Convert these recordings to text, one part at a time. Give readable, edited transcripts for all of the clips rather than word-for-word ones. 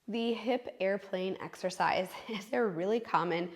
The hip airplane exercise is a really common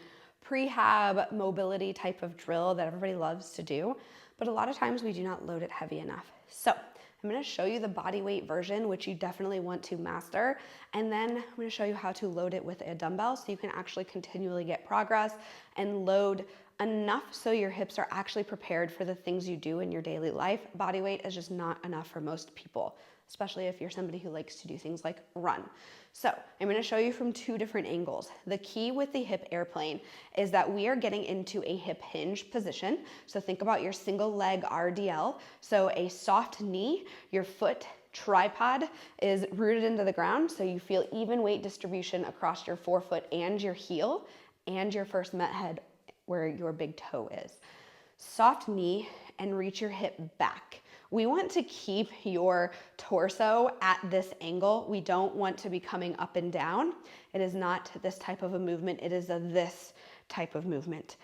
prehab mobility type of drill that everybody loves to do, but a lot of times we do not load it heavy enough. So I'm going to show you the body weight version, which you definitely want to master, and then I'm going to show you how to load it with a dumbbell so you can actually continually get progress and load enough so your hips are actually prepared for the things you do in your daily life. Body weight is just not enough for most people, especially if you're somebody who likes to do things like run. So I'm going to show you from two different angles. The key with the hip airplane is that we are getting into a hip hinge position. So think about your single leg RDL. So a soft knee, your foot tripod is rooted into the ground, so you feel even weight distribution across your forefoot and your heel and your first met head where your big toe is. Soft knee and reach your hip back. We want to keep your torso at this angle. We don't want to be coming up and down. It is not this type of a movement. It is this type of movement.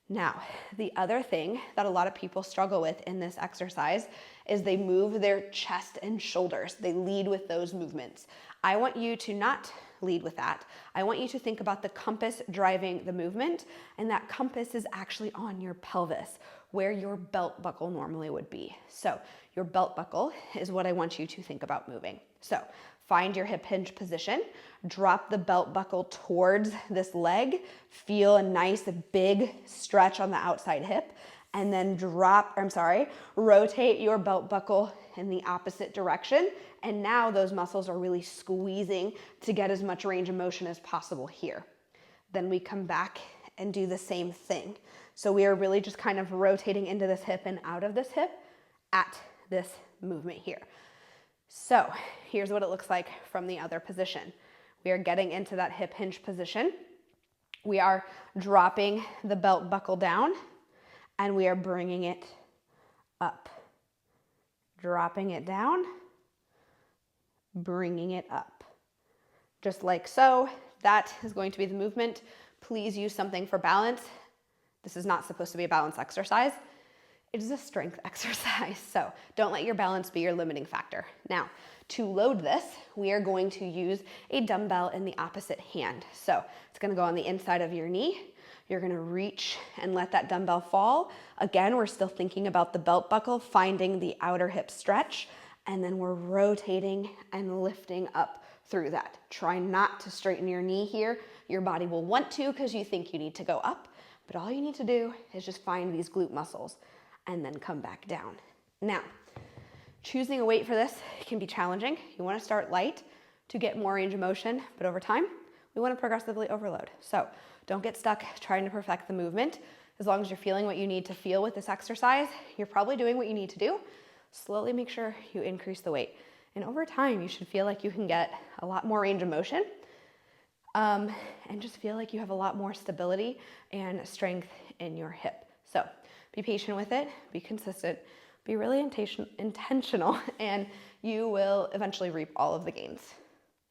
Now, the other thing that a lot of people struggle with in this exercise is they move their chest and shoulders. They lead with those movements. I want you to not lead with that. I want you to think about the compass driving the movement, and that compass is actually on your pelvis, where your belt buckle normally would be. So your belt buckle is what I want you to think about moving. So find your hip hinge position, drop the belt buckle towards this leg, feel a nice big stretch on the outside hip, and then rotate your belt buckle in the opposite direction. And now those muscles are really squeezing to get as much range of motion as possible here. Then we come back and do the same thing. So we are really just kind of rotating into this hip and out of this hip at this movement here. So here's what it looks like from the other position. We are getting into that hip hinge position. We are dropping the belt buckle down and we are bringing it up. Dropping it down, bringing it up. Just like so, that is going to be the movement. Please use something for balance. This is not supposed to be a balance exercise. It is a strength exercise, so don't let your balance be your limiting factor. Now, to load this, we are going to use a dumbbell in the opposite hand. So it's gonna go on the inside of your knee. You're gonna reach and let that dumbbell fall. Again, we're still thinking about the belt buckle, finding the outer hip stretch, and then we're rotating and lifting up through that. Try not to straighten your knee here. Your body will want to because you think you need to go up, but all you need to do is just find these glute muscles and then come back down. Now, choosing a weight for this can be challenging. You wanna start light to get more range of motion, but over time, we wanna progressively overload. So don't get stuck trying to perfect the movement. As long as you're feeling what you need to feel with this exercise, you're probably doing what you need to do. Slowly make sure you increase the weight. And over time, you should feel like you can get a lot more range of motion and just feel like you have a lot more stability and strength in your hip. So be patient with it, be consistent, be really intentional, and you will eventually reap all of the gains.